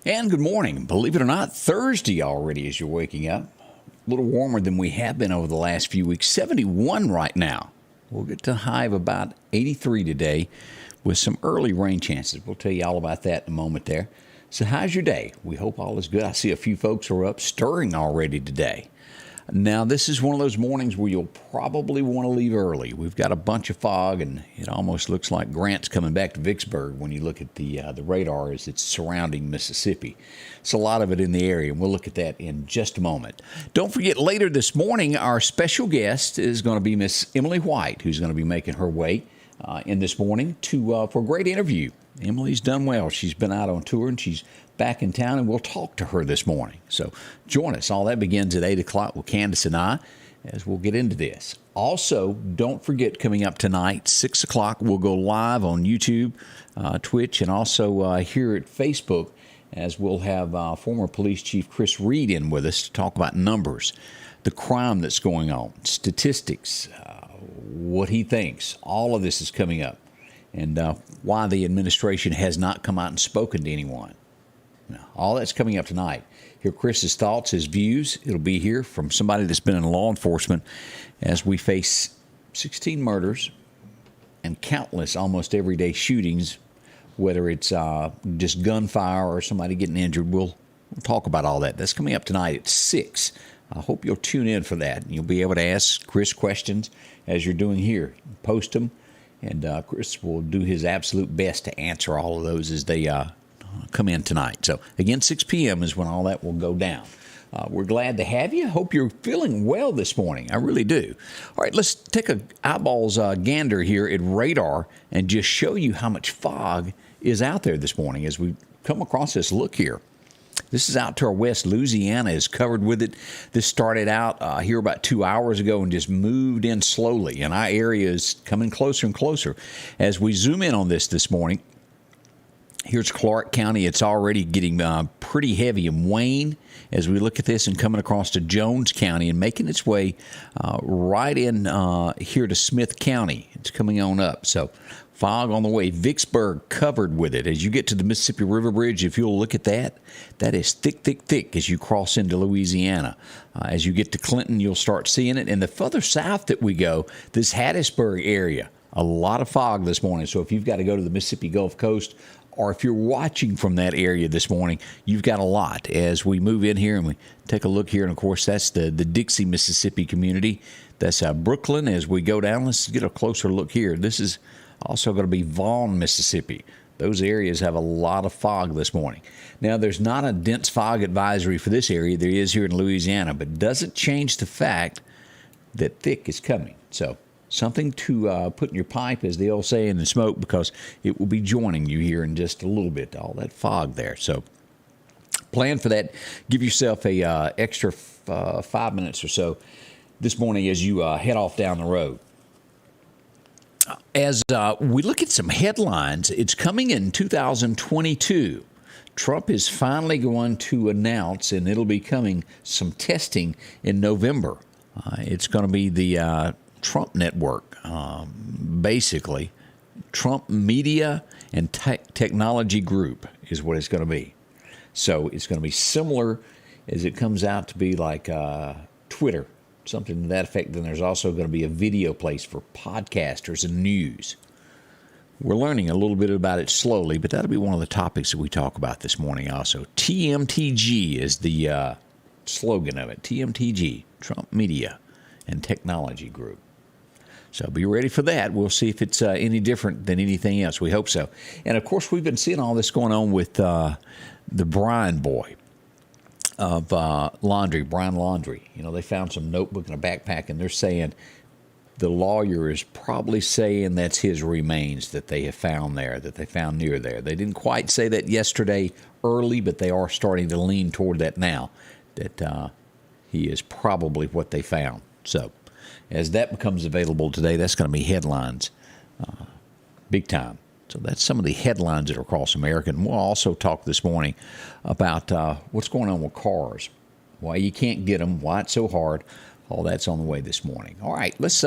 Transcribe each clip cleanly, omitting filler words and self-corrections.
And good morning. Believe it or not, Thursday already as you're waking up. A little warmer than we have been over the last few weeks. 71 right now. We'll get to a high of about 83 today with some early rain chances. We'll tell you all about that in a moment there. So how's your day? We hope all is good. I see a few folks are up stirring already today. Now, this is one of those mornings where you'll probably want to leave early. We've got a bunch of fog, and it almost looks like Grant's coming back to Vicksburg when you look at the radar as it's surrounding Mississippi. It's a lot of it in the area, and we'll look at that in just a moment. Don't forget, later this morning, our special guest is going to be Miss Emily White, who's going to be making her way in this morning for a great interview. Emily's done well. She's been out on tour, and she's back in town, and we'll talk to her this morning. So join us. All that begins at 8 o'clock with Candace and I as we'll get into this. Also, don't forget, coming up tonight, 6 o'clock, we'll go live on YouTube, Twitch, and also here at Facebook as we'll have former Police Chief Chris Reed in with us to talk about numbers, the crime that's going on, statistics, what he thinks. All of this is coming up, and why the administration has not come out and spoken to anyone. Now, all that's coming up tonight. Hear Chris's thoughts, his views. It'll be here from somebody that's been in law enforcement as we face 16 murders and countless almost everyday shootings, whether it's just gunfire or somebody getting injured. We'll talk about all that. That's coming up tonight at 6. I hope you'll tune in for that. You'll be able to ask Chris questions as you're doing here. Post them, and Chris will do his absolute best to answer all of those as they come in tonight. So, again, 6 p.m. is when all that will go down. We're glad to have you. Hope you're feeling well this morning. I really do. All right, let's take a eyeballs gander here at radar and just show you how much fog is out there this morning as we come across this look here. This is out to our west. Louisiana is covered with it. This started out here about 2 hours ago and just moved in slowly, and our area is coming closer and closer. As we zoom in on this morning, here's Clark County. It's already getting pretty heavy in Wayne as we look at this, and coming across to Jones County and making its way right in here to Smith County. It's coming on up. So fog on the way. Vicksburg covered with it. As you get to the Mississippi River Bridge, if you'll look at that, that is thick, thick, thick as you cross into Louisiana. As you get to Clinton, you'll start seeing it. And the further south that we go, this Hattiesburg area, a lot of fog this morning. So if you've got to go to the Mississippi Gulf Coast, or if you're watching from that area this morning, you've got a lot. As we move in here and we take a look here, and of course that's the Dixie, Mississippi community. That's Brooklyn. As we go down, let's get a closer look here. This is also going to be Vaughn, Mississippi. Those areas have a lot of fog this morning. Now, there's not a dense fog advisory for this area. There is here in Louisiana, but doesn't change the fact that thick is coming. So something to put in your pipe, as they all say, in the smoke, because it will be joining you here in just a little bit, all that fog there. So plan for that. Give yourself a extra 5 minutes or so this morning as you head off down the road. As we look at some headlines, it's coming in 2022. Trump is finally going to announce, and it'll be coming, some testing in November. It's going to be the Trump Network, basically. Trump Media and Technology Group is what it's going to be. So it's going to be similar as it comes out to be like Twitter, something to that effect. Then there's also going to be a video place for podcasters and news. We're learning a little bit about it slowly, but that'll be one of the topics that we talk about this morning also. TMTG is the slogan of it. TMTG, Trump Media and Technology Group. So be ready for that. We'll see if it's any different than anything else. We hope so. And, of course, we've been seeing all this going on with the Brian boy of Brian Laundrie. You know, they found some notebook and a backpack, and they're saying the lawyer is probably saying that's his remains that they have found there, that they found near there. They didn't quite say that yesterday early, but they are starting to lean toward that now, that he is probably what they found. So as that becomes available today, that's going to be headlines big time. So that's some of the headlines that are across America. And we'll also talk this morning about what's going on with cars, why you can't get them, why it's so hard, All that's on the way this morning. All right, let's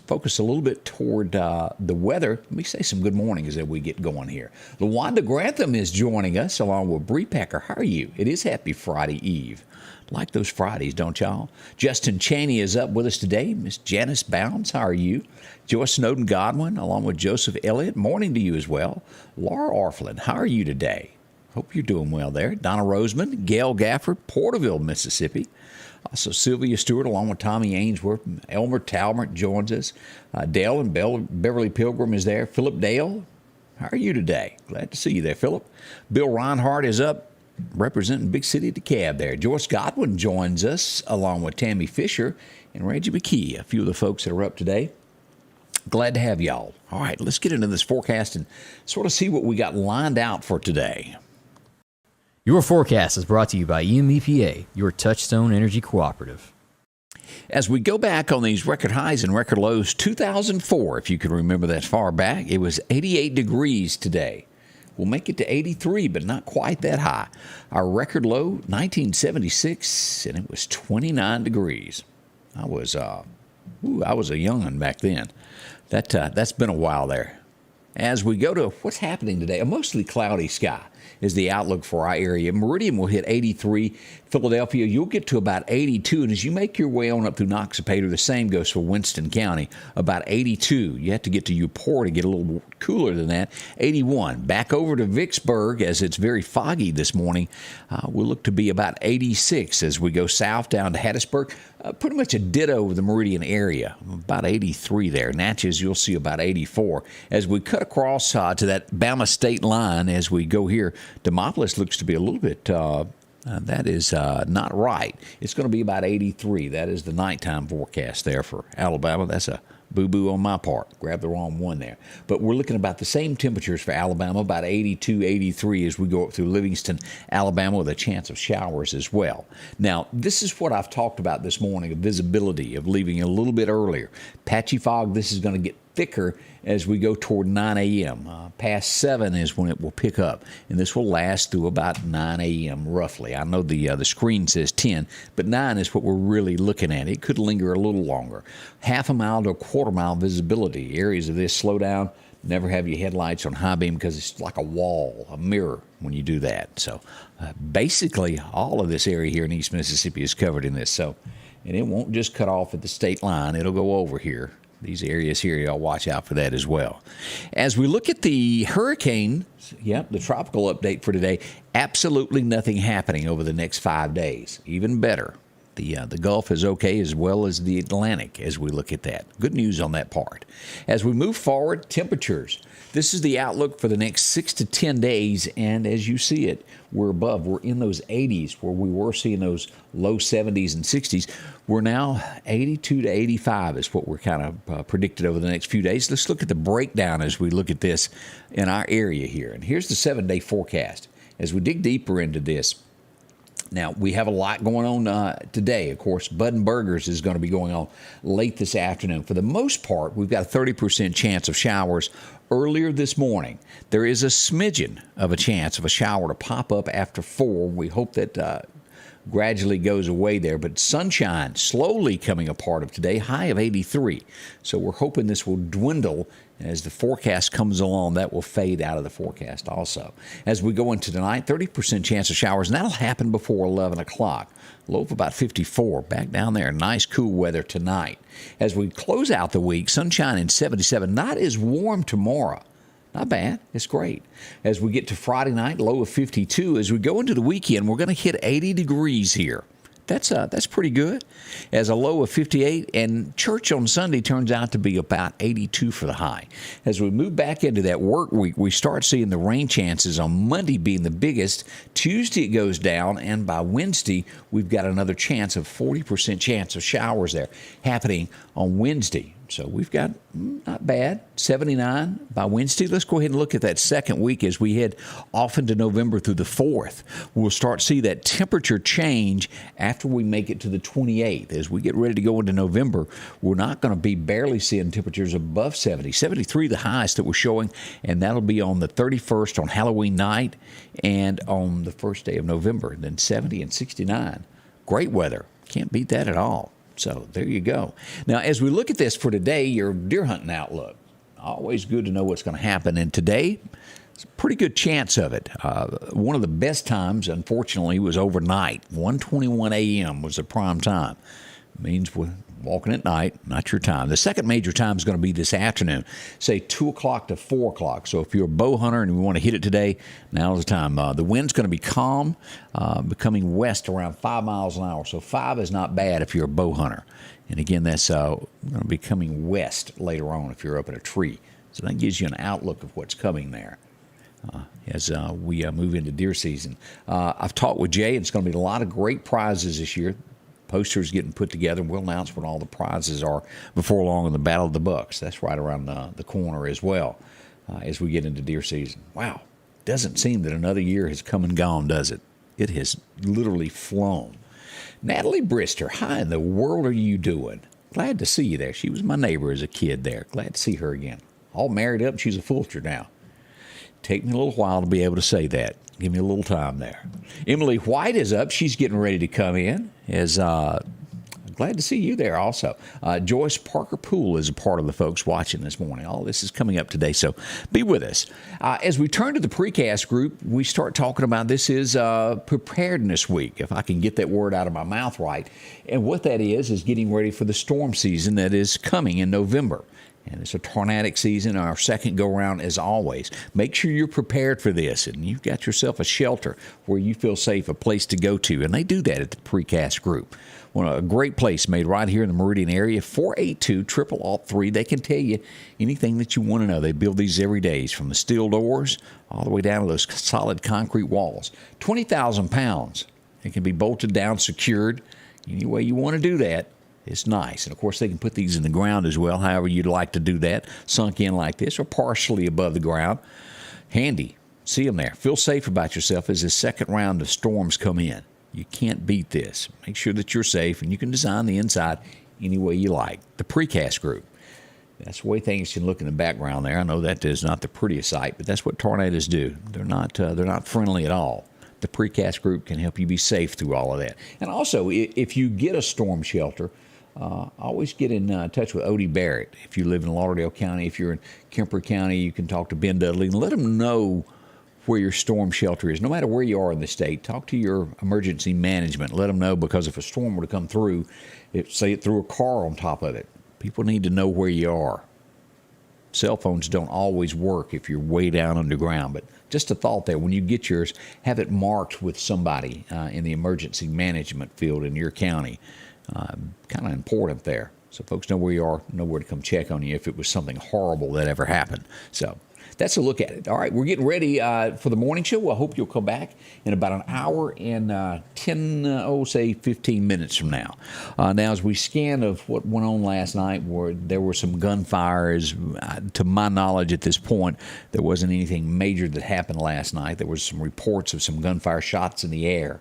focus a little bit toward the weather. Let me say some good mornings as we get going here. LaWanda Grantham is joining us along with Bree Packer. How are you? It is Happy Friday Eve. Like those Fridays, don't y'all? Justin Chaney is up with us today. Miss Janice Bounds, how are you? Joyce Snowden Godwin, along with Joseph Elliott. Morning to you as well. Laura Orflin, how are you today? Hope you're doing well there. Donna Roseman, Gail Gafford, Porterville, Mississippi. Also, Sylvia Stewart, along with Tommy Ainsworth. Elmer Talbert joins us. Dale and Beverly Pilgrim is there. Philip Dale, how are you today? Glad to see you there, Philip. Bill Reinhardt is up, representing Big City DeKalb there. Joyce Godwin joins us, along with Tammy Fisher and Reggie McKee, a few of the folks that are up today. Glad to have y'all. All right, let's get into this forecast and sort of see what we got lined out for today. Your forecast is brought to you by EMEPA, your Touchstone Energy Cooperative. As we go back on these record highs and record lows, 2004, if you can remember that far back, it was 88 degrees today. We'll make it to 83, but not quite that high. Our record low, 1976, and it was 29 degrees. I was a young'un back then. That's been a while there. As we go to what's happening today, a mostly cloudy sky is the outlook for our area. Meridian will hit 83. Philadelphia, you'll get to about 82. And as you make your way on up through Noxapater, the same goes for Winston County, about 82. You have to get to Euport to get a little cooler than that, 81. Back over to Vicksburg, as it's very foggy this morning, we'll look to be about 86 as we go south down to Hattiesburg. Pretty much a ditto of the Meridian area, about 83 there. Natchez, you'll see about 84. As we cut across to that Bama state line, as we go here, Demopolis looks to be a little bit, that is not right. It's going to be about 83. That is the nighttime forecast there for Alabama. That's a boo-boo on my part. Grabbed the wrong one there. But we're looking about the same temperatures for Alabama, about 82, 83 as we go up through Livingston, Alabama, with a chance of showers as well. Now, this is what I've talked about this morning, of visibility, of leaving a little bit earlier. Patchy fog, this is going to get thicker as we go toward 9 a.m. Past 7 is when it will pick up, and this will last through about 9 a.m. roughly. I know the screen says 10, but 9 is what we're really looking at. It could linger a little longer. Half a mile to a quarter mile visibility. Areas of this slow down. Never have your headlights on high beam because it's like a wall, a mirror when you do that. So basically all of this area here in East Mississippi is covered in this. So, and it won't just cut off at the state line. It'll go over here. These areas here, y'all watch out for that as well. As we look at the hurricane, the tropical update for today, absolutely nothing happening over the next 5 days. Even better. The Gulf is okay, as well as the Atlantic, as we look at that. Good news on that part. As we move forward, temperatures. This is the outlook for the next 6 to 10 days, and as you see it, we're above. We're in those 80s, where we were seeing those low 70s and 60s. We're now 82 to 85 is what we're kind of predicted over the next few days. Let's look at the breakdown as we look at this in our area here. And here's the 7-day forecast. As we dig deeper into this, now, we have a lot going on today. Of course, Bud and Burgers is going to be going on late this afternoon. For the most part, we've got a 30% chance of showers earlier this morning. There is a smidgen of a chance of a shower to pop up after 4. We hope that gradually goes away there, but sunshine slowly coming a part of today, high of 83. So we're hoping this will dwindle as the forecast comes along. That will fade out of the forecast also. As we go into tonight, 30% chance of showers, and that'll happen before 11 o'clock. Low of about 54, back down there. Nice cool weather tonight. As we close out the week, sunshine in 77, not as warm tomorrow. Not bad. It's great. As we get to Friday night, low of 52. As we go into the weekend, we're going to hit 80 degrees here. That's pretty good. As a low of 58, and church on Sunday turns out to be about 82 for the high. As we move back into that work week, we start seeing the rain chances on Monday being the biggest. Tuesday it goes down, and by Wednesday we've got another chance of 40% chance of showers there happening on Wednesday. So we've got, not bad, 79 by Wednesday. Let's go ahead and look at that second week as we head off into November through the 4th. We'll start to see that temperature change after we make it to the 28th. As we get ready to go into November, we're not going to be barely seeing temperatures above 70. 73 the highest that we're showing, and that'll be on the 31st on Halloween night and on the first day of November. Then 70 and 69. Great weather. Can't beat that at all. So there you go. Now, as we look at this for today, your deer hunting outlook, always good to know what's going to happen. And today, it's a pretty good chance of it. One of the best times, unfortunately, was overnight. 1:21 a.m. was the prime time. Means we're walking at night, not your time. The second major time is going to be this afternoon, say 2 o'clock to 4 o'clock. So if you're a bow hunter and you want to hit it today, now's the time. The wind's going to be calm, becoming west around 5 miles an hour. So 5 is not bad if you're a bow hunter. And again, that's going to be coming west later on if you're up in a tree. So that gives you an outlook of what's coming there. As we move into deer season. I've talked with Jay, and it's going to be a lot of great prizes this year. Posters getting put together, and we'll announce what all the prizes are before long in the Battle of the Bucks. That's right around the corner as well as we get into deer season. Wow, doesn't seem that another year has come and gone, does it? It has literally flown. Natalie Brister, how in the world are you doing? Glad to see you there. She was my neighbor as a kid there. Glad to see her again. All married up, and she's a Fulcher now. Take me a little while to be able to say that. Give me a little time there. Emily White is up. She's getting ready to come in. Glad to see you there also. Joyce Parker Poole is a part of the folks watching this morning. All this is coming up today, so be with us. As we turn to the precast group, we start talking about this is Preparedness Week, if I can get that word out of my mouth right. And what that is getting ready for the storm season that is coming in November. And it's a tornadic season, our second go-around as always. Make sure you're prepared for this, and you've got yourself a shelter where you feel safe, a place to go to. And they do that at the Precast Group. Well, a great place made right here in the Meridian area, 482-0003. They can tell you anything that you want to know. They build these every day, from the steel doors all the way down to those solid concrete walls. 20,000 pounds. It can be bolted down, secured. Any way you want to do that. It's nice. And, of course, they can put these in the ground as well, however you'd like to do that, sunk in like this or partially above the ground. Handy. See them there. Feel safe about yourself as the second round of storms come in. You can't beat this. Make sure that you're safe, and you can design the inside any way you like. The Precast Group. That's the way things can look in the background there. I know that is not the prettiest sight, but that's what tornadoes do. They're not friendly at all. The Precast Group can help you be safe through all of that. And also, if you get a storm shelter, always get in touch with Odie Barrett. If you live in Lauderdale County, if you're in Kemper County, you can talk to Ben Dudley and let him know where your storm shelter is. No matter where you are in the state, talk to your emergency management. Let them know, because if a storm were to come through, say it threw a car on top of it, people need to know where you are. Cell phones don't always work if you're way down underground, but just a thought there. When you get yours, have it marked with somebody in the emergency management field in your county. Kind of important there. So folks know where you are, know where to come check on you if it was something horrible that ever happened. So that's a look at it. All right, we're getting ready for the morning show. I hope you'll come back in about an hour and 15 minutes from now. Now, as we scan of what went on last night, where there were some gunfires, to my knowledge at this point, there wasn't anything major that happened last night. There was some reports of some gunfire shots in the air.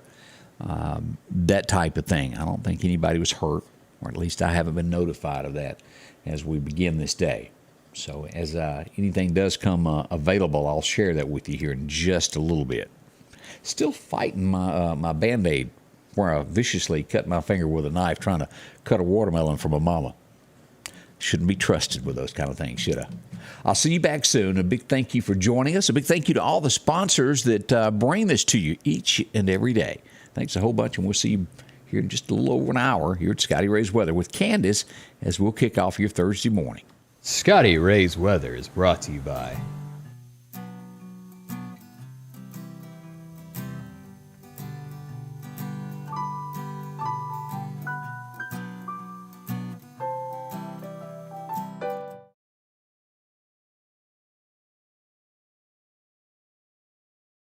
That type of thing. I don't think anybody was hurt, or at least I haven't been notified of that as we begin this day. So as anything does come available, I'll share that with you here in just a little bit. Still fighting my Band-Aid, where I viciously cut my finger with a knife trying to cut a watermelon from a mama. Shouldn't be trusted with those kind of things, should I? I'll see you back soon. A big thank you for joining us. A big thank you to all the sponsors that bring this to you each and every day. Thanks a whole bunch, and we'll see you here in just a little over an hour here at Scotty Ray's Weather with Candace as we'll kick off your Thursday morning. Scotty Ray's Weather is brought to you by